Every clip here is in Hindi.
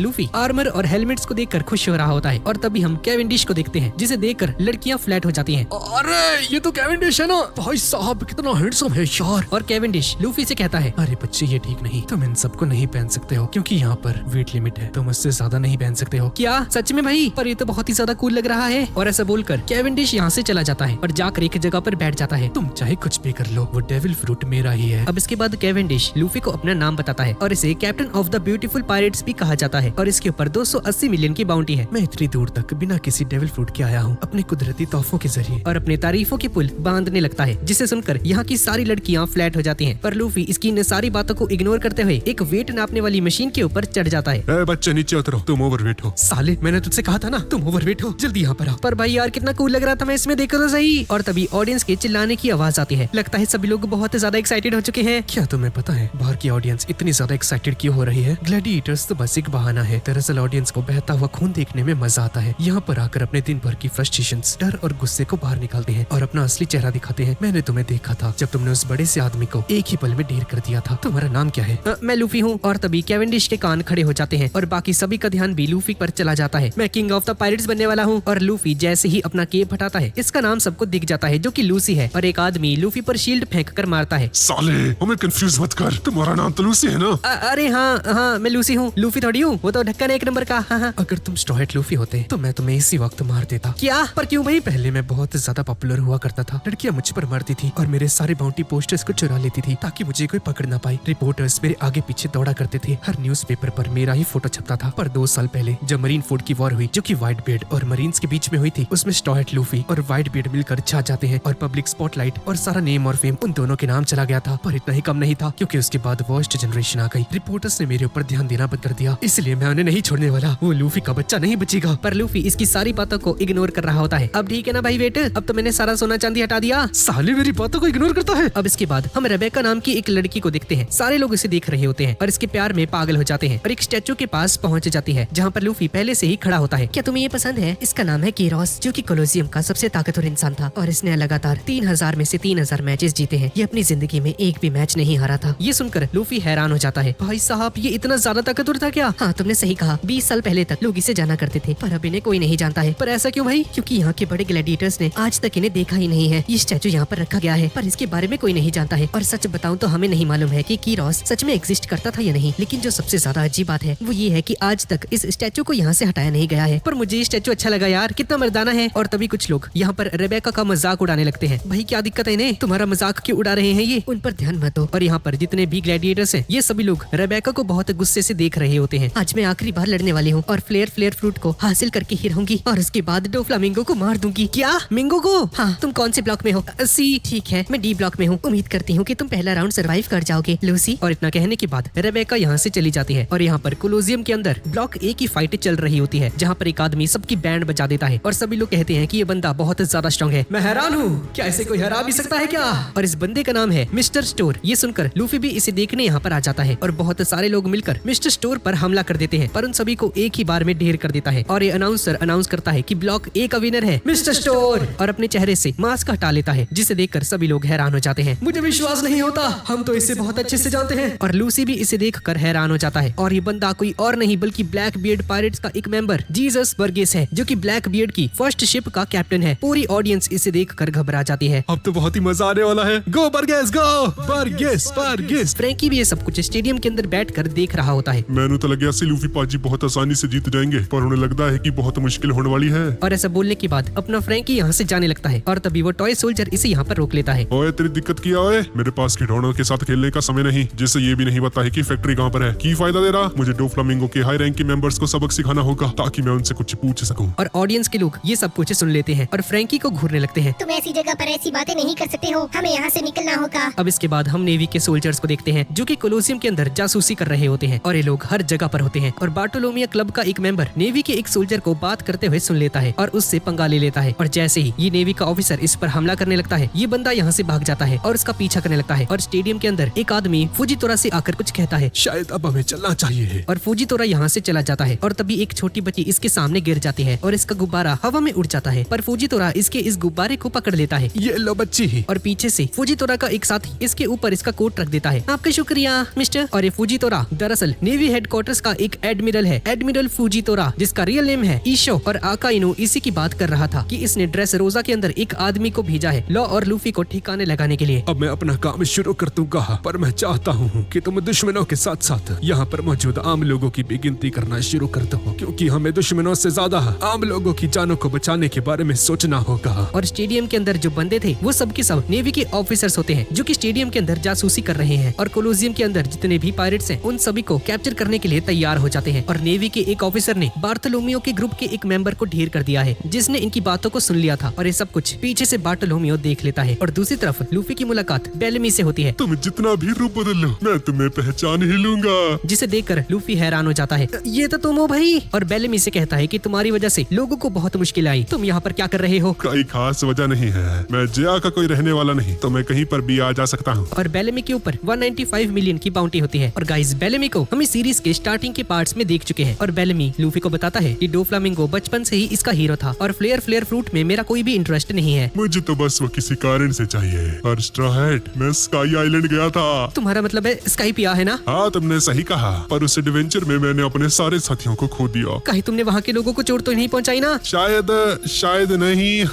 लूफी आर्मर और हेलमेट्स को देखकर खुश हो रहा होता है और तभी हम कैवेंडिश को देखते हैं जिसे देखकर लड़कियां फ्लैट हो जाती हैं। अरे ये तो कैवेंडिश है ना, भाई साहब कितना हैंडसम है यार। और कैवेंडिश लूफी से कहता है, अरे बच्चे ये ठीक नहीं, तुम इन सबको नहीं पहन सकते हो क्योंकि यहाँ पर वेट लिमिट है, तुम उससे ज्यादा नहीं पहन सकते हो। क्या सच में भाई? पर ये तो बहुत ही ज्यादा कूल लग रहा है। और ऐसा बोलकर कैवेंडिश यहाँ से चला जाता है और जाकर एक जगह पर बैठ जाता है। तुम चाहे कुछ भी कर लो, वो डेविल फ्रूट मेरा ही है। अब इसके बाद कैवेंडिश लूफी को अपना नाम बताता है और इसे captain of the beautiful pirates भी कहा जाता है और इसके ऊपर 280 मिलियन की बाउंटी है। मैं इतनी दूर तक बिना किसी डेविल फ्रूट के आया हूँ अपने कुदरती तोहफों के जरिए। और अपने तारीफों के पुल बांधने लगता है जिसे सुनकर यहाँ की सारी लड़कियाँ फ्लैट हो जाती हैं। पर लूफी इसकी इन सारी बातों को इग्नोर करते हुए एक वेट नापने वाली मशीन के ऊपर चढ़ जाता है। बच्चे नीचे उतरो, तुम ओवरवेट हो। साले मैंने तुझसे कहा था ना तुम ओवरवेट हो, जल्दी यहाँ पर आओ। पर भाई यार कितना कूल लग रहा था, मैं इसमें देखो तो सही। और तभी ऑडियंस के चिल्लाने की आवाज आती है। लगता है सभी लोग बहुत ज्यादा एक्साइटेड हो चुके हैं। क्या तुम्हें पता है बाहर की ऑडियंस इतनी ज्यादा एक्साइटेड क्यों हो रही है? ग्लैडिएटर्स तो बस एक बहाना है, दरअसल ऑडियंस को बहता हुआ खून देखने में मजा आता है। यहाँ पर आकर अपने दिन भर की फ्रस्ट्रेशंस, डर और गुस्से को बाहर निकालते हैं और अपना असली चेहरा दिखाते हैं। मैंने तुम्हें देखा था जब तुमने उस बड़े से आदमी को एक ही पल में ढेर कर दिया था। तुम्हारा नाम क्या है? मैं लूफी हूँ। और तभी कैवेंडिश के कान खड़े हो जाते हैं और बाकी सभी का ध्यान भी लूफी पर चला जाता है। मैं किंग ऑफ द पायरेट्स बनने वाला हूँ। और लूफी जैसे ही अपना केप हटाता है इसका नाम सबको दिख जाता है जो कि लूसी है और एक आदमी लूफी पर शील्ड फेंक कर मारता है। साले हमें कंफ्यूज मत कर, तुम्हारा नाम तो लूसी है ना? अरे हाँ मैं लूसी हूँ, लूफी थोड़ी हूँ, वो तो ढक्कन 1 नंबर का। हाँ। अगर तुम स्ट्रॉ हैट लूफी होते तो मैं तुम्हें इसी वक्त मार देता। क्या? पर क्यों भाई? पहले मैं बहुत ज्यादा पॉपुलर हुआ करता था, लड़कियां मुझ पर मरती थी और मेरे सारे बाउंटी पोस्टर्स को चुरा लेती थी ताकि मुझे कोई पकड़ ना पाए। रिपोर्टर्स मेरे आगे पीछे दौड़ा करते थे, हर न्यूज़पेपर पर मेरा ही फोटो छपता था। पर 2 साल पहले जब मरीन फोर्ड की वॉर हुई जो कि व्हाइट बियर्ड और मरीन्स के बीच में हुई थी, उसमें स्ट्रॉ हैट लूफी और व्हाइट बियर्ड मिलकर छा जाते हैं और पब्लिक स्पॉटलाइट और सारा नेम और फेम उन दोनों के नाम चला गया था। पर इतना ही कम नहीं था क्योंकि उसके बाद वर्स्ट जनरेशन आ गई। रिपोर्टर्स ने मेरे ऊपर ध्यान देना बंद कर दिया, इसलिए मैं उन्हें नहीं छोड़ने वाला। वो लूफी का बच्चा नहीं बचेगा। पर लूफी इसकी सारी बातों को इग्नोर कर रहा होता है। अब ठीक है ना भाई वेट, अब तो मैंने सारा सोना चांदी हटा दिया। साले मेरी बातों को इग्नोर करता है। अब इसके बाद हम रेबेका नाम की एक लड़की को देखते हैं। सारे लोग इसे देख रहे होते हैं और इसके प्यार में पागल हो जाते हैं और एक स्टैचू के पास पहुंच जाती है जहाँ पर लूफी पहले से ही खड़ा होता है। क्या तुम्हें ये पसंद है? इसका नाम है कीरोस जो कि कोलोसियम का सबसे ताकतवर इंसान था और इसने लगातार 3000 में से 3000 मैचेस जीते हैं। ये अपनी जिंदगी में एक भी मैच नहीं हारा था। ये सुनकर लूफी हैरान हो जाता है। भाई साहब ये इतना ज्यादा ताकतवर था क्या? हाँ तुमने सही कहा, 20 साल पहले तक लोग इसे जाना करते थे पर अब इन्हें कोई नहीं जानता है। पर ऐसा क्यों भाई? क्योंकि यहाँ के बड़े ग्लैडिएटर्स ने आज तक इन्हें देखा ही नहीं है। ये स्टैचू यहाँ पर रखा गया है पर इसके बारे में कोई नहीं जानता है। और सच बताऊं तो हमें नहीं मालूम है कि कीरोस सच में एग्जिस्ट करता था या नहीं। लेकिन जो सबसे ज्यादा अजीब बात है वो ये है कि आज तक इस स्टैचू को यहाँ से हटाया नहीं गया है। पर मुझे ये स्टैचू अच्छा लगा यार, कितना मर्दाना है। और तभी कुछ लोग यहाँ पर रेबेका का मजाक उड़ाने लगते हैं। भाई क्या दिक्कत है इन्हें? तुम्हारा मजाक क्यों उड़ा रहे हैं ये? उन पर ध्यान मत दो। और यहाँ पर जितने भी ग्लैडिएटर्स हैं ये सभी लोग रेबेका को बहुत गुस्से से देख रहे होते हैं। आज मैं आखिरी बार लड़ने वाली हूँ और फ्लेयर फ्रूट को हासिल करके ही रहूंगी और उसके बाद डोफ्लामिंगो को मार दूंगी। क्या? मिंगो को? हाँ। तुम कौन से ब्लॉक में हो? सी। ठीक है मैं डी ब्लॉक में हूँ। उम्मीद करती हूँ कि तुम पहला राउंड सर्वाइव कर जाओगे लूसी। और इतना कहने के बाद रेबेका यहाँ से चली जाती है और यहाँ पर कोलोसियम के अंदर ब्लॉक ए की फाइट चल रही होती है जहाँ पर एक आदमी सबकी बैंड बजा देता है और सभी लोग कहते हैं कि ये बंदा बहुत ज्यादा स्ट्रॉन्ग है। मैं हैरान हूँ, क्या ऐसे कोई हरा भी सकता है क्या? और इस बंदे का नाम है मिस्टर स्टोर। ये सुनकर लूफी भी इसे देखने यहाँ पर आ जाता है और बहुत सारे लोग मिलकर मिस्टर स्टोर पर हमला कर देते हैं पर उन सभी को एक ही बार में ढेर कर देता है। और ये अनाउंसर अनाउंस करता है कि ब्लॉक ए का विनर है मिस्टर स्टोर और अपने चेहरे से मास्क हटा लेता है जिसे देखकर सभी लोग हैरान हो जाते हैं। मुझे विश्वास नहीं होता, हम तो इसे बहुत अच्छे से जानते हैं। और लूसी भी इसे देखकर हैरान हो जाता है और ये बंदा कोई और नहीं बल्कि ब्लैक बियर्ड पायरेट्स का एक मेंबर जीसस बर्गेस है जो कि ब्लैक बियर्ड की फर्स्ट शिप का कैप्टन है। पूरी ऑडियंस इसे देखकर घबरा जाती है। अब तो बहुत ही मजा आने वाला है। गो बर्गेस गो, बर्गेस बर्गेस। फ्रैंकी भी ये सब कुछ स्टेडियम के अंदर बैठकर देख रहा होता है। मैंने तो लगा लूफी पाजी बहुत आसानी से जीत जाएंगे पर उन्हें लगता है कि बहुत मुश्किल होने वाली है। और ऐसा बोलने के बाद अपना फ्रैंकी यहाँ से जाने लगता है और तभी वो टॉय सोल्जर इसे यहाँ पर रोक लेता है। ओए तेरी दिक्कत किया ओए, मेरे पास खिलौनों के साथ खेलने का समय नहीं जिससे ये भी नहीं पता है कि फैक्ट्री कहाँ पर है। की फायदा दे रहा? मुझे डोफ्लामिंगो के हाई रैंक के मेंबर्स को सबक सिखाना होगा ताकि मैं उनसे कुछ पूछ सकूं। और ऑडियंस के लोग ये सब कुछ सुन लेते हैं और फ्रैंकी को घूरने लगते हैं। तुम ऐसी जगह पर ऐसी बातें नहीं कर सकते हो, हमें यहाँ से निकलना होगा। अब इसके बाद हम नेवी के सोल्जर्स को देखते हैं जो कि कोलोसियम के अंदर जासूसी कर रहे होते हैं और ये लोग हर जगह पर होते हैं। और बार्टोलोमिया क्लब का एक मेंबर नेवी के एक सोल्जर को बात करते हुए सुन लेता है और उससे पंगा ले लेता है। और जैसे ही ये नेवी का ऑफिसर इस पर हमला करने लगता है ये बंदा यहाँ से भाग जाता है और उसका पीछा करने लगता है। और स्टेडियम के अंदर एक आदमी फुजीतोरा से आकर कुछ कहता है, शायद अब हमें चलना चाहिए। और फुजीतोरा यहाँ से चला जाता है और तभी एक छोटी बच्ची इसके सामने गिर जाती है और इसका गुब्बारा हवा में उड़ जाता है। पर फुजीतोरा इसके इस गुब्बारे को पकड़ लेता है। ये लो बच्ची। और पीछे से फुजीतोरा का एक साथी इसके ऊपर इसका कोट रख देता है। आपका शुक्रिया मिस्टर। और ये फुजीतोरा दरअसल नेवी हेडक्वार्टर्स का एक एक एडमिरल है, एडमिरल फूजितोरा, जिसका रियल नेम है ईशो, और आकाइनो इसी की बात कर रहा था कि इसने ड्रेस रोजा के अंदर एक आदमी को भेजा है लॉ और लूफी को ठिकाने लगाने के लिए। अब मैं अपना काम शुरू कर दूंगा, पर मैं चाहता हूँ कि तुम दुश्मनों के साथ साथ यहाँ पर मौजूद आम लोगों की भी गिनती करना शुरू कर दो, क्योंकि हमें दुश्मनों से ज्यादा आम लोगों की जानों को बचाने के बारे में सोचना होगा। और स्टेडियम के अंदर जो बंदे थे वो सब के सब नेवी के ऑफिसर्स होते हैं जो कि स्टेडियम के अंदर जासूसी कर रहे हैं, और कोलोजियम के अंदर जितने भी पायरेट्स हैं उन सभी को कैप्चर करने के लिए तैयार हो जाते हैं। और नेवी के एक ऑफिसर ने बार्टोलोमियो के ग्रुप के एक मेंबर को ढेर कर दिया है, जिसने इनकी बातों को सुन लिया था, और ये सब कुछ पीछे से बार्टोलोमियो देख लेता है। और दूसरी तरफ लूफी की मुलाकात बेलेमी से होती है, तुम जितना भी रूप बदल लो मैं तुम्हें पहचान ही लूंगा। जिसे देखकर लूफी हैरान हो जाता है, ये तो तुम हो भाई। और बेलेमी से कहता है कि तुम्हारी वजह से लोगों को बहुत मुश्किल आई, तुम यहाँ पर क्या कर रहे हो? कोई खास वजह नहीं है, मैं जिया का कोई रहने वाला नहीं, तो मैं कहीं पर भी आ जा सकता हूँ। और बेलेमी के ऊपर 195 मिलियन की बाउंटी होती है। और गाइस, बेलेमी को हम इस सीरीज के स्टार्टिंग के पार्ट्स में देख चुके हैं। और बेलेमी लूफी को बताता है कि डोफ्लामिंगो बचपन से ही इसका हीरो था, और फ्लेयर फ्रूट में मेरा कोई भी इंटरेस्ट नहीं है। मुझे तो बस वो किसी कारण से चाहिए। और स्ट्रॉ हैट, मैं स्काई आइलैंड गया था। तुम्हारा मतलब है स्काई पिया है ना? हाँ, तुमने सही कहा, पर उस एडवेंचर में मैंने अपने सारे साथियों को खो दिया। कहीं तुमने वहाँ के लोगों को चोट तो नहीं पहुँचाई ना? शायद नहीं।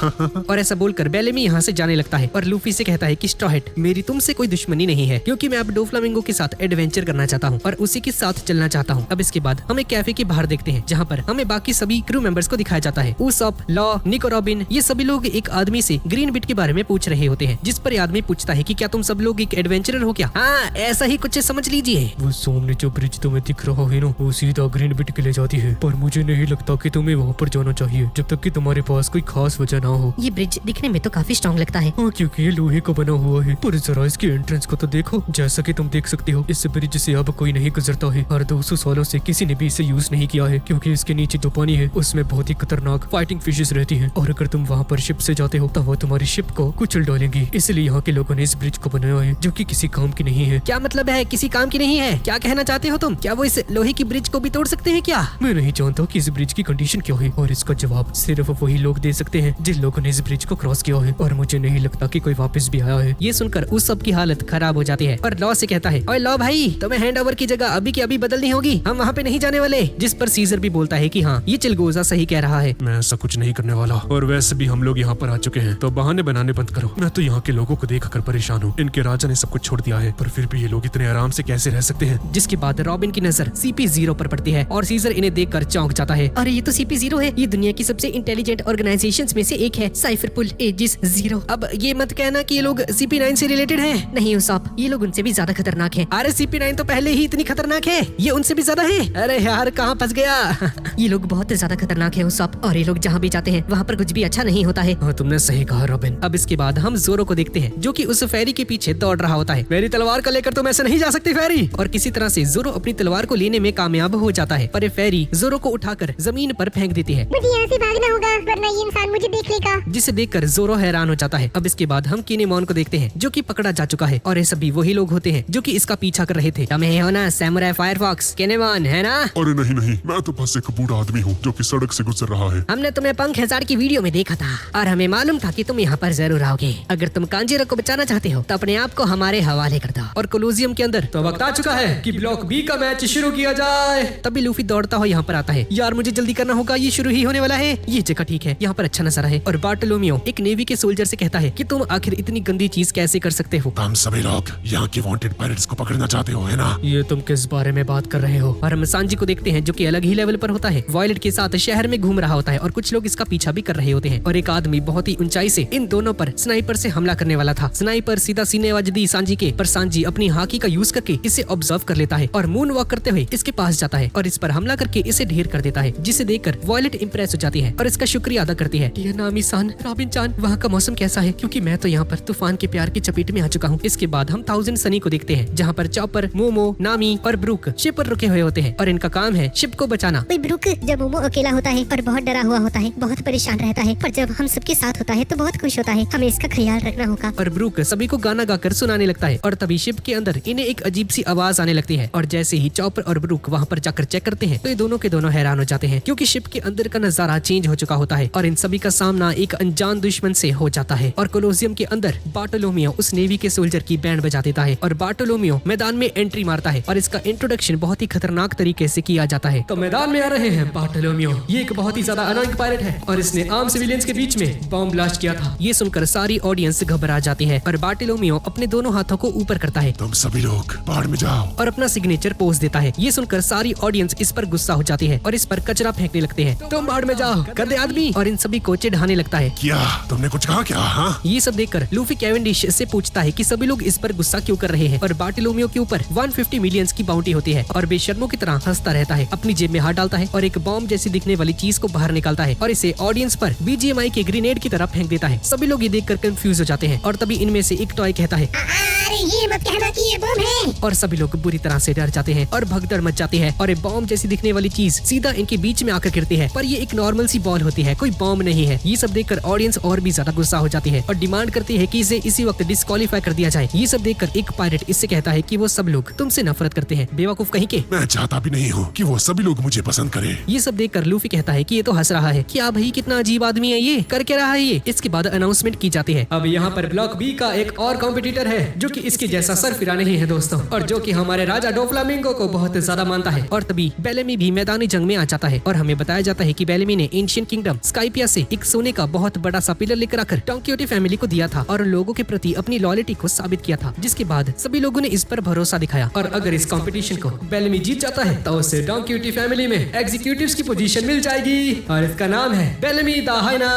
और ऐसा बोलकर बेलेमी यहाँ से जाने लगता है, और लूफी से कहता है कि स्ट्रॉ हैट, मेरी तुमसे कोई दुश्मनी नहीं है, क्योंकि मैं अब डोफ्लामिंगो के साथ एडवेंचर करना चाहता हूँ और उसी के साथ चलना चाहता हूँ। अब इसके बाद हम एक कैफे के बाहर देखते हैं, जहाँ पर हमें बाकी सभी क्रू मेंबर्स को दिखाया जाता है। उसॉप, लॉ, निको, रॉबिन, ये सभी लोग एक आदमी से ग्रीन बिट के बारे में पूछ रहे होते हैं, जिस पर ये आदमी पूछता है कि क्या तुम सब लोग एक एडवेंचरर हो क्या? हाँ, ऐसा ही कुछ समझ लीजिए। वो सामने जो ब्रिज तुम्हें दिख रहा है ना, वो सीधा ग्रीन बिट के ले जाती है, पर मुझे नहीं लगता कि तुम्हें वहाँ पर जाना चाहिए जब तक कि तुम्हारे पास कोई खास वजह ना हो। ये ब्रिज दिखने में तो काफी स्ट्रॉन्ग लगता है। हाँ, क्योंकि ये लोहे का बना हुआ है, पर जरा इसकी एंट्रेंस को तो देखो। जैसा कि तुम देख सकते हो, इस ब्रिज से अब कोई नहीं गुजरता है, और 200 सालों से किसी ने भी इसे यूज नहीं किया है, क्योंकि इसके नीचे जो पानी है उसमें बहुत ही खतरनाक फाइटिंग फिशेस रहती हैं, और अगर तुम वहाँ पर शिप से जाते हो तो वो तुम्हारी शिप को कुचल डालेंगी। इसलिए यहाँ के लोगों ने इस ब्रिज को बनाया है, जो कि किसी काम की नहीं है। क्या मतलब है किसी काम की नहीं है? क्या कहना चाहते हो तुम? क्या वो इस लोहे की ब्रिज को भी तोड़ सकते हैं क्या? मैं नहीं जानता कि इस ब्रिज की कंडीशन क्या है, और इसका जवाब सिर्फ वही लोग दे सकते हैं जिन लोगों ने इस ब्रिज को क्रॉस किया है, और मुझे नहीं लगता कि कोई वापस भी आया है। ये सुनकर उस सब की हालत खराब हो जाती है, और लॉ से कहता है, ओए लॉ भाई, तुम्हें हैंड ओवर की जगह अभी की अभी बदलनी होगी, हम वहाँ पे नहीं जाने वाले। जिस पर सीजर भी बोलता है कि हाँ, ये चिलगोजा सही कह रहा है। मैं ऐसा कुछ नहीं करने वाला, और वैसे भी हम लोग यहाँ पर आ चुके हैं, तो बहाने बनाने बंद करो। मैं तो यहाँ के लोगों को देखकर परेशान हूँ। इनके राजा ने सब कुछ छोड़ दिया है, पर फिर भी ये लोग इतने आराम से कैसे रह सकते हैं? जिसके बाद रॉबिन की नजर CP0 पर पड़ती है, और सीजर इन्हें देखकर चौंक जाता है। अरे ये तो CP0 है, ये दुनिया की सबसे इंटेलिजेंट ऑर्गेनाइजेशंस में से एक है, साइफरपुल एजिस 0। अब ये मत कहना कि ये लोग CP9 से रिलेटेड हैं। नहीं उसॉप, ये लोग उनसे भी ज्यादा खतरनाक हैं। अरे CP9 तो पहले ही इतनी खतरनाक है, ये उनसे भी ज्यादा है। अरे यार, कहाँ फंस गया? ये लोग बहुत ज्यादा खतरनाक है उसॉप, और ये लोग जहाँ भी जाते हैं वहाँ पर कुछ भी अच्छा नहीं होता है। हाँ, तुमने सही कहा रॉबिन। अब इसके बाद हम जोरो को देखते हैं, जो कि उस फेरी के पीछे दौड़ रहा होता है। मेरी तलवार को लेकर तुम ऐसे नहीं जा सकती फेरी। और किसी तरह से जोरो अपनी तलवार को लेने में कामयाब हो जाता है, पर ये फेरी जोरो को उठाकर जमीन पर फेंक देती है। मुझे यहाँ से भागना होगा, वरना ये इंसान मुझे देख लेगा। जिसे देखकर जोरो हैरान हो जाता है। अब इसके बाद हम किनेमोन को देखते हैं, जो कि पकड़ा जा चुका है, और ये सभी वही लोग होते हैं जो कि इसका पीछा कर रहे थे। तुम्हें हो ना सैमुराई फायरफॉक्स, किनेमोन है ना? अरे नहीं, मैं तो बस एक बूढ़ा आदमी हूँ जो कि सड़क से गुजर रहा है। हमने तुम्हें पंख हजार की वीडियो में देखा था, और हमें मालूम था कि तुम यहाँ पर जरूर आओगे। अगर तुम कांजीरो को बचाना चाहते हो तो अपने आप को हमारे हवाले कर दो। और कोलोजियम के अंदर तो वक्त आ चुका है कि ब्लॉक बी का मैच शुरू किया जाए। तभी लूफी दौड़ता हुआ यहाँ पर आता है। यार, मुझे जल्दी करना होगा, ये शुरू ही होने वाला है। ये जगह ठीक है, यहाँ पर अच्छा नजारा है। और बार्टोलोमियो एक नेवी के सोल्जर से कहता है कि तुम आखिर इतनी गंदी चीज कैसे कर सकते हो? तुम सभी लोग यहाँ के वांटेड पायरेट्स को पकड़ना चाहते हो, है ना? ये तुम किस बारे में बात कर रहे हो? और हम सांजी को देखते हैं, जो कि अलग ही लेवल पर होता है। वॉयलेट के साथ शहर में घूम रहा होता है, और कुछ लोग इसका पीछा भी कर रहे होते हैं। और एक आदमी बहुत ही ऊंचाई से इन दोनों पर स्नाइपर से हमला करने वाला था। स्नाइपर सीधा सीने आवाज दी सांजी के, पर सांजी अपनी हाकी का यूज करके इसे ऑब्जर्व कर लेता है, और मून वॉक करते हुए इसके पास जाता है, और इस पर हमला करके इसे ढेर कर देता है, जिसे देखकर वॉयलेट इंप्रेस हो जाती है और इसका शुक्रिया अदा करती है। डियर नामी सान, रॉबिन चान, वहाँ का मौसम कैसा है? क्योंकि मैं तो यहाँ पर तूफान के प्यार की चपेट में आ चुका हूँ। इसके बाद हम 1000 सनी को देखते हैं, जहाँ पर चॉपर, मोमो, नामी और ब्रूक शिप पर रुके हुए होते हैं, और इनका काम है शिप को बचाना। ब्रूक जब मोमो अकेला होता है और बहुत डरा हुआ होता है, बहुत परेशान रहता है, पर जब हम सबके साथ होता है तो बहुत खुश होता है। हमें इसका ख्याल रखना होगा। और ब्रूक सभी को गाना गाकर सुनाने लगता है, और तभी शिप के अंदर इन्हें एक अजीब सी आवाज आने लगती है। और जैसे ही चॉपर और ब्रूक वहाँ पर जाकर चेक करते हैं, तो ये दोनों के दोनों हैरान हो जाते हैं, क्योंकि शिप के अंदर का नजारा चेंज हो चुका होता है, और इन सभी का सामना एक अनजान दुश्मन से हो जाता है। और कोलोजियम के अंदर बार्टोलोमियो उस नेवी के सोल्जर की बैंड बजा देता है, और बार्टोलोमियो मैदान में एंट्री मारता है, और इसका इंट्रोडक्शन बहुत ही खतरनाक खतरनाक तरीके से किया जाता है। तो मैदान में आ रहे हैं बार्टोलोमियो। ये एक बहुत ही ज्यादा अनाइंग पायरेट है और इसने आम सिविलियंस के बीच में बॉम्ब ब्लास्ट किया था। ये सुनकर सारी ऑडियंस घबरा जाती है और बार्टोलोमियो अपने दोनों हाथों को ऊपर करता है तुम सभी लोग बाहर में जाओ और अपना सिग्नेचर पोज देता है। ये सुनकर सारी ऑडियंस इस पर गुस्सा हो जाती है और इस पर कचरा फेंकने लगते हैं। तुम बाहर में जाओ गधे आदमी। और इन सभी को चिढ़ाने लगता है। क्या तुमने कुछ कहा क्या? हाँ ये सब देखकर लूफी कैवेंडिश से पूछता है कि सभी लोग इस पर गुस्सा क्यों कर रहे हैं और बार्टोलोमियो के ऊपर 150 मिलियंस की बाउंटी होती है और बेशर्मों की तरह हंसता रहता है, अपनी जेब में हाथ डालता है और एक बॉम्ब जैसी दिखने वाली चीज को बाहर निकालता है और इसे ऑडियंस पर बीजीएमआई के ग्रेनेड की तरह फेंक देता है। सभी लोग ये देखकर कंफ्यूज हो जाते हैं और तभी इनमें से एक टॉय कहता है अरे ये मत कहना कि ये बम है। और सभी लोग बुरी तरह से डर जाते हैं और भगदड़ मच जाती है और एक बॉम्ब जैसी दिखने वाली चीज सीधा इनके बीच में आकर गिरती है, पर ये एक नॉर्मल सी बॉल होती है, कोई बॉम्ब नहीं है। ये सब देखकर ऑडियंस और भी ज्यादा गुस्सा हो जाती है और डिमांड करती है कि इसे इसी वक्त डिस्क्वालीफाई कर दिया जाए। ये सब देखकर एक पायरेट इससे कहता है कि वो सब लोग तुमसे नफरत करते हैं, बेवकूफ कहीं के। मैं चाहता भी नहीं हूँ कि वो सभी लोग मुझे पसंद करें। ये सब देखकर लूफी कहता है कि ये तो हंस रहा है, क्या भाई कितना अजीब आदमी है, ये कर क्या रहा है ये। इसके बाद अनाउंसमेंट की जाती है। अब यहाँ पर ब्लॉक बी का एक और कॉम्पिटिटर है जो कि इसके जैसा सरफिरा नहीं है दोस्तों, और जो कि हमारे राजा डोफ्लामिंगो को बहुत ज्यादा मानता है। और तभी बेलेमी भी मैदानी जंग में आ जाता है और हमें बताया जाता है कि बेलेमी ने एंशिएंट किंगडम स्काइपिया से एक सोने का बहुत बड़ा सा पिलर लेकर आकर डॉन क्विक्सोट फैमिली को दिया था और लोगों के प्रति अपनी लॉयल्टी को साबित किया था, जिसके बाद सभी लोगों ने इस पर भरोसा दिखाया। और अगर इस कंपटीशन को बेलेमी जीत जाता है तो उसे डॉन क्विक्सोट फैमिली में एग्जीक्यूटिव्स की पोजीशन मिल जाएगी और इसका नाम है बेलेमी द हाइना।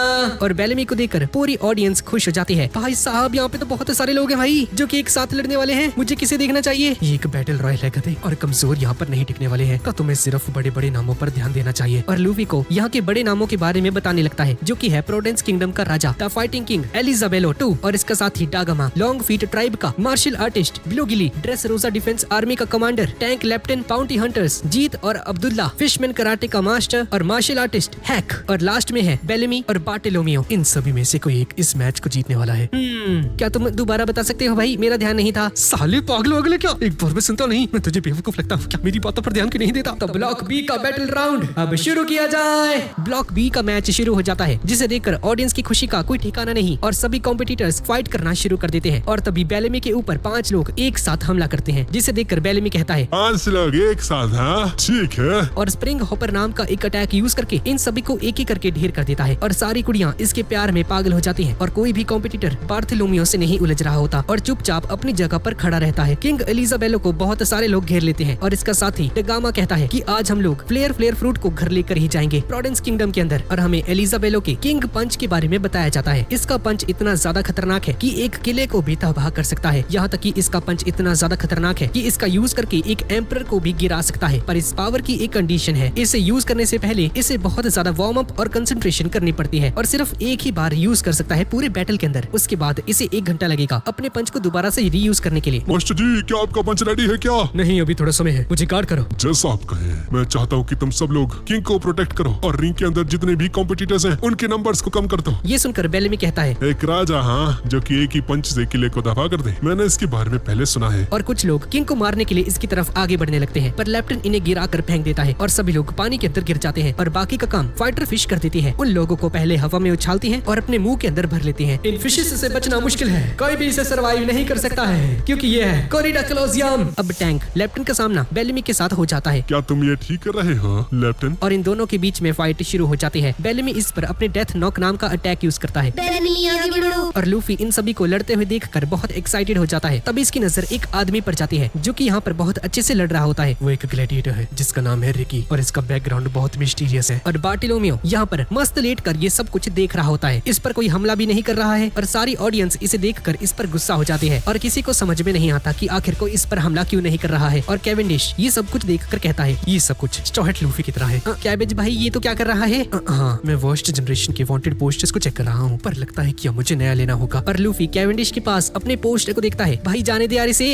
और बेलेमी को देखकर पूरी ऑडियंस खुश हो जाती है। भाई साहब यहाँ पे तो बहुत सारे लोग हैं भाई जो कि एक साथ लड़ने वाले हैं, मुझे किसे देखना चाहिए। ये एक बैटल रॉयल है गधे, और कमजोर यहाँ पर नहीं टिकने वाले हैं, तो तुम्हें सिर्फ बड़े बड़े नामों पर ध्यान देना चाहिए। और लूफी को यहाँ के बड़े नामों के बारे में बताने लगता है, जो कि है प्रोडेंस किंगडम का राजा, द फाइटिंग किंग एलिजाबेलो 2 और इसका साथी डागमा, लॉन्ग फीट ट्राइब का martial artist Blue Gilly, Dressrosa defence army का commander, tank lieutenant bounty hunters Jeet और अब्दुल्ला, फिशमैन कराटे का मास्टर और मार्शल आर्टिस्ट हैक, और लास्ट में है बेलेमी और बार्टोलोमियो। इन सभी में से कोई एक इस मैच को जीतने वाला है। क्या तुम दोबारा बता सकते हो भाई, मेरा ध्यान नहीं था। साले पागल हो गए क्या? एक बार में सुनता नहीं, मैं तुझे बेवकूफ लगता हूँ क्या? मेरी बातों पर ध्यान क्यों नहीं देता? तो ब्लॉक बी का बैटल राउंड अब शुरू किया जाए। ब्लॉक बी का मैच शुरू हो जाता है, जिसे देखकर ऑडियंस की खुशी का कोई ठिकाना नहीं और सभी कॉम्पिटिटर्स फाइट करना शुरू कर देते हैं। और तभी बेलेमी के ऊपर 5 लोग एक साथ हमला करते हैं, जिसे देखकर बेलेमी कहता है 5 लोग एक साथ? हाँ ठीक है। और स्प्रिंग हॉपर नाम का एक अटैक यूज करके इन सभी को एक ही करके ढेर कर देता है और सारी कुड़ियां इसके प्यार में पागल हो जाती हैं और कोई भी कॉम्पिटिटर बार्थोलोमियो से नहीं उलझ रहा होता और चुपचाप अपनी जगह पर खड़ा रहता है। किंग एलिजाबेलो को बहुत सारे लोग घेर लेते हैं और इसका साथी डगामा कहता है कि आज हम लोग फ्लेयर फ्रूट को घर लेकर ही जाएंगे प्रोडेंस किंगडम के अंदर। और हमें एलिजाबेलो के किंग पंच के बारे में बताया जाता है। इसका पंच इतना ज्यादा खतरनाक है कि एक किले को भी तबाह कर सकता है। यहाँ तक कि इसका पंच इतना ज्यादा खतरनाक है कि इसका यूज करके एक एम्परर को भी गिरा सकता है। पर इस पावर की एक कंडीशन है, इसे यूज करने से पहले इसे बहुत ज्यादा वार्म अप और कंसंट्रेशन करनी पड़ती है और सिर्फ एक ही बार यूज कर सकता है पूरे बैटल के अंदर। उसके बाद इसे 1 घंटा लगेगा अपने पंच को दोबारा से रीयूज करने के लिए। मास्टर जी क्या आपका पंच रेडी है क्या? नहीं, अभी थोड़ा समय है, मुझे गार्ड करो। जैसा आप कहें। मैं चाहता हूँ कि तुम सब लोग किंग को प्रोटेक्ट करो और रिंग के अंदर जितने भी कॉम्पिटिटर्स हैं उनके नंबर्स को कम कर दो। ये सुनकर बेलेमी कहता है एक राजा हाँ जो कि एक ही पंच से किले को दफा कर दे, मैंने इसके बारे में पहले सुना है। और कुछ लोग किंग को मारने के लिए इसकी तरफ आगे बढ़ने लगते हैं, पर लेफ्टिनेंट इन्हें गिरा कर फेंक देता है और सभी लोग पानी के अंदर गिर जाते हैं और बाकी का काम फाइटर फिश कर देती है। उन लोगों को पहले हवा में उछालती है और अपने मुंह के अंदर भर लेती है। इन फिशेस से बचना मुश्किल है, कोई भी इसे सरवाइव नहीं कर सकता है क्योंकि ये है कोरिडा कलोजियम। अब टैंक लेफ्टिनेंट का सामना बेलेमी के साथ हो जाता है। क्या तुम ये ठीक कर रहे हो लेफ्टिनेंट? और इन दोनों के बीच में फाइट शुरू हो जाती है। बेलेमी इस पर अपने डेथ नॉक नाम का अटैक यूज करता है बेलेमी आगे बढ़ो। और लूफी इन सभी को लड़ते हुए देखकर बहुत एक्साइटेड हो जाता है। तभी इसकी नजर एक आदमी पर जाती है जो कि यहाँ पर बहुत अच्छे से लड़ रहा होता है। वो एक ग्लैडिएटर है जिसका नाम है रिकी और इसका बैकग्राउंड बहुत मिस्टीरियस है। और बार्टोलोमियो यहाँ पर मस्त लेट कर ये सब कुछ देख रहा होता है। इस पर कोई हमला भी नहीं कर रहा है और सारी ऑडियंस इसे देखकर इस पर गुस्सा हो जाती है और किसी को समझ में नहीं आता कि आखिर कोई इस पर हमला क्यों नहीं कर रहा है। और कैवेंडिश ये सब कुछ देखकर कहता है ये सब कुछ स्ट्रॉ हैट लूफी की तरह है। कैबेज भाई ये तो क्या कर रहा है? हाँ, मैं वर्स्ट जनरेशन के वांटेड पोस्टर्स को चेक कर रहा हूँ, पर लगता है कि अब मुझे नया लेना होगा। और लूफी कैवेंडिश के पास अपने पोस्टर को देखता है। भाई जाने दे यार इसे,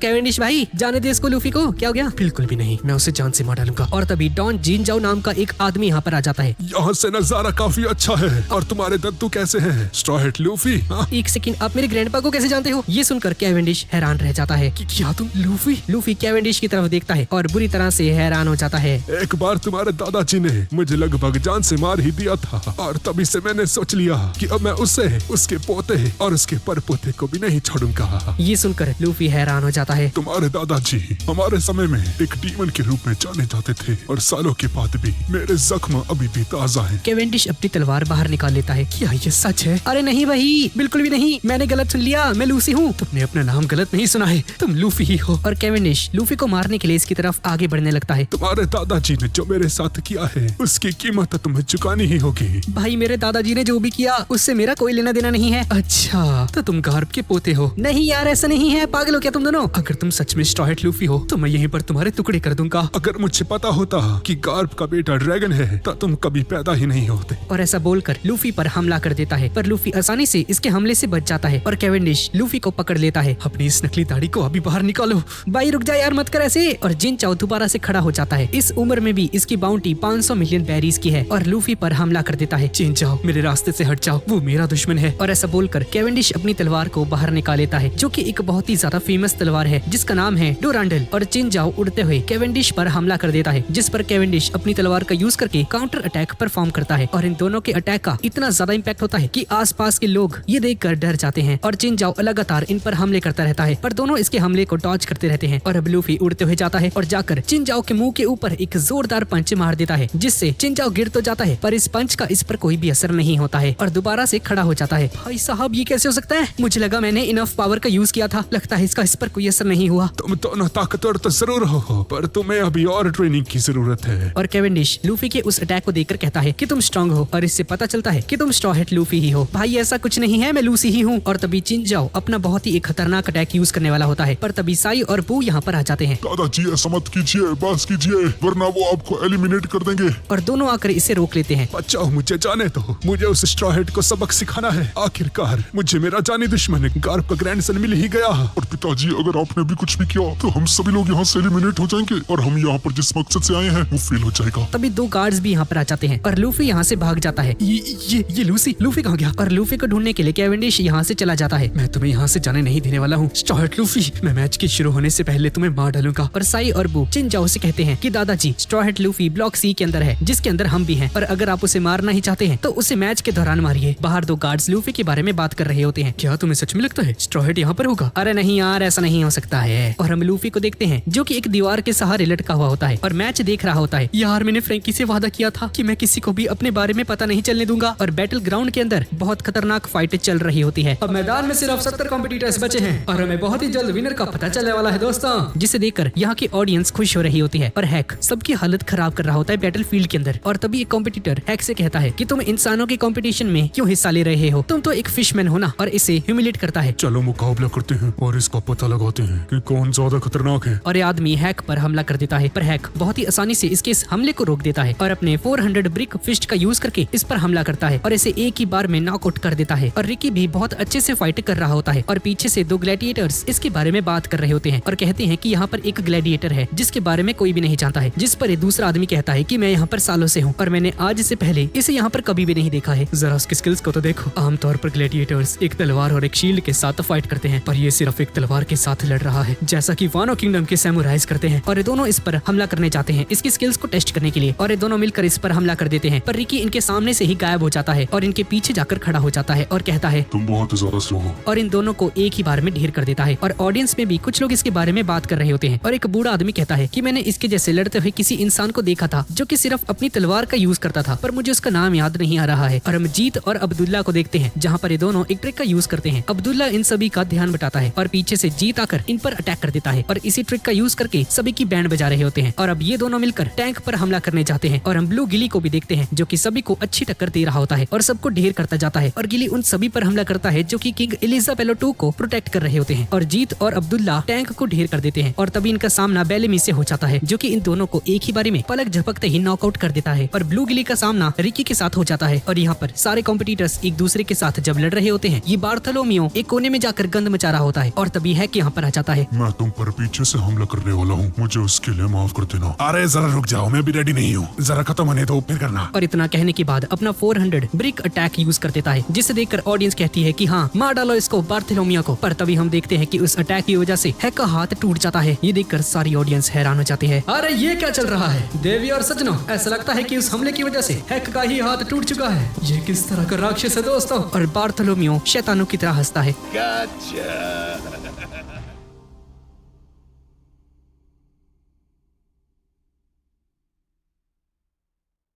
कैवेंडिश भाई जाने दे इसको। लूफी को क्या हो गया? बिल्कुल भी नहीं, मैं उसे जान से मार डालूंगा। और तभी डॉन जिनजाओ नाम का एक आदमी यहाँ पर आ जाता है। यहाँ से नजारा काफी अच्छा है। और तुम्हारे दद्दू कैसे हैं स्ट्रॉ हैट लूफी? एक सेकंड, आप मेरे ग्रैंडपा को कैसे जानते हो? ये सुनकर कैवेंडिश हैरान रह जाता है। कि क्या तुम लूफी कैवेंडिश की तरफ देखता है और बुरी तरह से हैरान हो जाता है। एक बार तुम्हारे दादाजी ने मुझे लगभग जान से मार ही दिया था और तभी से मैंने सोच लिया कि अब मैं उसे, उसके पोते और उसके परपोते को भी नहीं छोड़ूंगा। ये सुनकर लूफी हैरान हो जाता है। तुम्हारे दादाजी हमारे समय में एक एक डीमन के रूप में जाने जाते थे और सालों के बाद भी मेरे जख्म अभी भी ताजा हैं। केवेंडिश अपनी तलवार बाहर निकाल लेता है। क्या ये सच है? अरे नहीं भाई, बिल्कुल भी नहीं, मैंने गलत सुन लिया, मैं लूसी हूँ। तुमने अपना नाम गलत नहीं सुना है, तुम लूफी ही हो। और केवेंडिश लूफी को मारने के लिए इसकी तरफ आगे बढ़ने लगता है। तुम्हारे दादाजी ने जो मेरे साथ किया है उसकी कीमत तुम्हें चुकानी ही होगी। भाई मेरे दादाजी ने जो भी किया उससे मेरा कोई लेना देना नहीं है। अच्छा, तो तुम गार्ब के पोते हो? नहीं यार, ऐसा नहीं है, पागल हो क्या तुम दोनों? अगर तुम सच में स्ट्रॉ हैट लूफी हो तो मैं यहीं पर तुम्हारे टुकड़े कर दूंगा। अगर मुझे पता होता कि गार्ब का बेटा ड्रैगन है तो तुम कभी पैदा ही नहीं होते। और ऐसा बोलकर लूफी पर हमला कर देता है, पर लूफी आसानी से इसके हमले से बच जाता है और केवेंडिश लूफी को पकड़ लेता है। अपनी इस नकली दाढ़ी को अभी बाहर निकालो। भाई रुक जा यार, मत कर ऐसे। और जिन चाओ दोबारा से खड़ा हो जाता है। इस उम्र में भी इसकी बाउंटी 500 मिलियन बैरीज की है और लूफी पर हमला कर देता है। चेन जाओ, मेरे रास्ते से हट जाओ, वो मेरा दुश्मन है। और ऐसा बोलकर केवेंडिश अपनी तलवार को बाहर निकाल लेता है, जो कि एक बहुत ही ज्यादा फेमस तलवार है जिसका नाम है डोरांडल। और चिन जाओ उड़ते हुए केवेंडिश पर हमला कर देता है, जिस पर केवेंडिश अपनी तलवार का यूज करके काउंटर अटैक परफॉर्म करता है। और इन दोनों के अटैक का इतना ज्यादा इम्पैक्ट होता है कि आसपास के लोग ये देखकर डर जाते हैं और चिन जाओ लगातार इन पर हमले करता रहता है, पर दोनों इसके हमले को डॉज करते रहते हैं। और अब लूफी उड़ते हुए जाता है और जाकर चिन जाओ के मुंह के ऊपर एक जोरदार पंच मार देता है, जिससे चिन जाओ गिर तो जाता है, पर इस पंच का इस पर कोई भी असर नहीं होता है और दोबारा से खड़ा हो जाता है। भाई साहब, ये कैसे हो सकता है? मुझे लगा मैंने इनफ पावर का यूज किया था, लगता है इसका इस पर कोई असर नहीं हुआ। तुम दोनों ताकतवर तो जरूर हो, पर तुम्हें अभी और ट्रेनिंग की जरूरत है। और केवेंडिश लूफी के उस अटैक को देखकर कहता है कि तुम स्ट्रांग हो, और इससे पता चलता है कि तुम स्ट्रॉ हैट लूफी ही हो। भाई ऐसा कुछ नहीं है, मैं लूसी ही हूँ। और तभी चिन जाओ अपना बहुत ही एक खतरनाक अटैक यूज करने वाला होता है, पर तभी साई और बू यहाँ पर आ जाते हैं। दादाजी ऐसा मत कीजिए, बस कीजिए, वरना वो आपको एलिमिनेट कर देंगे। और दोनों आकर इसे रोक लेते हैं। बचाओ, मुझे जाने दो, मुझे उस स्ट्रॉ हैट को सबक सिखाना है। आखिरकार मुझे मेरा जानी दुश्मन गार्ब का ग्रैंडसन मिल ही गया। और पिताजी, अगर आपने भी कुछ भी किया तो हम सभी लोग यहाँ से एलिमिनेट हो जाएंगे और हम यहाँ पर जिस मकसद से आए हैं वो फेल हो जाएगा। तभी 2 गार्ड्स भी यहाँ पर आ जाते हैं और लूफी यहाँ से भाग जाता है। ये लूफी कहाँ गया? और लूफी को ढूंढने के लिए केवेंडिश यहाँ से चला जाता है। मैं तुम्हें यहाँ से जाने नहीं देने वाला हूँ स्ट्रॉ हैट लूफी। मैं मैच के शुरू होने से पहले तुम्हें मार डालूंगा। और साई और बू चिन जाओ से कहते हैं कि दादाजी, straw hat Luffy block C के अंदर है, जिसके अंदर हम भी हैं, और अगर आप उसे मारना ही चाहते हैं तो उसे मैच के दौरान मारिए। बाहर 2 गार्ड्स लूफी के बारे में बात कर रहे होते हैं। क्या तुम्हें सच में लगता है स्ट्रॉ हैट यहाँ पर होगा? अरे नहीं यार, ऐसा नहीं हो सकता है। और हम लूफी को देखते हैं जो कि एक दीवार के सहारे लटका हुआ होता है और मैच देख रहा होता है। यार, मैंने फ्रैंकी से वादा किया था कि मैं किसी को भी अपने बारे में पता नहीं चलने दूंगा। और बैटल ग्राउंड के अंदर बहुत खतरनाक फाइट चल रही होती है। अब मैदान में सिर्फ 70 कॉम्पिटिटर्स बचे हैं और हमें बहुत ही जल्द विनर का पता चलने वाला है दोस्तों। जिसे देखकर यहाँ की ऑडियंस खुश हो रही होती है और हैक सबकी हालत खराब कर रहा होता है बैटल फील्ड के अंदर। और तभी एक कॉम्पिटिटर हैक से कहता है कि तुम इंसानों के कंपटीशन में क्यों हिस्सा ले रहे हो, तुम तो एक फिशमैन हो ना। और इसे ह्यूमिलेट करता है। चलो मुकाबला करते हैं और इसका पता लगाते हैं कि कौन ज्यादा खतरनाक है। और ये आदमी हैक पर हमला कर देता है, पर हैक बहुत ही आसानी से इसके इस हमले को रोक देता है और अपने 400 ब्रिक फिस्ट का यूज करके इस पर हमला करता है और इसे एक ही बार में नॉकआउट कर देता है। और रिकी भी बहुत अच्छे से फाइट कर रहा होता है और पीछे से 2 ग्लैडिएटर्स इसके बारे में बात कर रहे होते हैं और कहते हैं कि यहाँ पर एक ग्लैडिएटर है जिसके बारे में कोई भी नहीं जानता है। जिस पर दूसरा आदमी कहता है कि मैं यहाँ पर सालों से हूँ और मैंने आज से पहले इसे यहाँ पर कभी भी नहीं देखा है। जरा उसकी स्किल्स को तो देखो। आमतौर पर ग्लैडिएटर्स एक तलवार और एक शील्ड के साथ फाइट करते हैं, पर ये सिर्फ एक तलवार के साथ लड़ रहा है, जैसा कि वानो किंगडम के सैमुराइज करते हैं। और ये दोनों इस पर हमला करने जाते हैं इसकी स्किल्स को टेस्ट करने के लिए, और ये दोनों मिलकर इस पर हमला कर देते हैं। पर रिकी इनके सामने से ही गायब हो जाता है और इनके पीछे जाकर खड़ा हो जाता है और कहता है तुम बहुत ज्यादा स्लो हो। और इन दोनों को एक ही बार में ढेर कर देता है। और ऑडियंस में भी कुछ लोग इसके बारे में बात कर रहे होते हैं और एक बूढ़ा आदमी कहता है कि मैंने इसके जैसे लड़ते हुए किसी इंसान को देखा था जो कि सिर्फ अपनी तलवार का यूज करता था, पर मुझे उसका नाम याद नहीं आ रहा है। और हम जीत और अब्दुल्ला को देखते हैं जहाँ पर ये दोनों एक ट्रिक का यूज करते हैं। अब्दुल्ला इन सभी का ध्यान बटाता है और पीछे से जीत आकर इन पर अटैक कर देता है और इसी ट्रिक का यूज करके सभी की बैंड बजा रहे होते हैं। और अब ये दोनों मिलकर टैंक पर हमला करने जाते हैं और हम ब्लू गिली को भी देखते हैं जो कि सभी को अच्छी टक्कर दे रहा होता है और सबको ढेर करता जाता है। और गिली उन सभी पर हमला करता है जो कि किंग एलिजाबेलो 2 को प्रोटेक्ट कर रहे होते हैं और जीत और अब्दुल्ला टैंक को ढेर कर देते हैं। और तभी इनका सामना बेलेमी से हो जाता है जो कि इन दोनों को एक ही बारी में पलक झपकते ही नॉकआउट कर देता है। और ब्लू गिली का सामना रिकी के साथ हो जाता है। और यहाँ पर सारे कॉम्पिटिटर्स एक दूसरे के साथ जब लड़ रहे होते हैं, ये बार्थोलोमियो एक कोने में जाकर गंद मचा रहा होता है और तभी हैक यहाँ पर आ जाता है। मैं तुम पर पीछे से हमला करने वाला हूँ, मुझे उसके लिए माफ कर देना। अरे जरा रुक जाओ, मैं भी रेडी नहीं हूँ, जरा खत्म होने दो फिर करना। और इतना कहने के बाद अपना 400 ब्रिक अटैक यूज कर देता है, जिसे देखकर ऑडियंस कहती है कि हाँ मार डालो इसको बार्थोलोमियो को। पर तभी हम देखते हैं कि उस अटैक की वजह से हैक का हाथ टूट जाता है। ये देखकर सारी ऑडियंस हैरान हो जाती है। अरे ये क्या चल रहा है देवी और सज्जनों, ऐसा लगता है कि उस हमले की वजह से हैक का ही हाथ टूट चुका है। ये किस तरह का राक्षस है दोस्तों। और बार्थोलोमियो शैतानों की तरह हंसता है। Gotcha.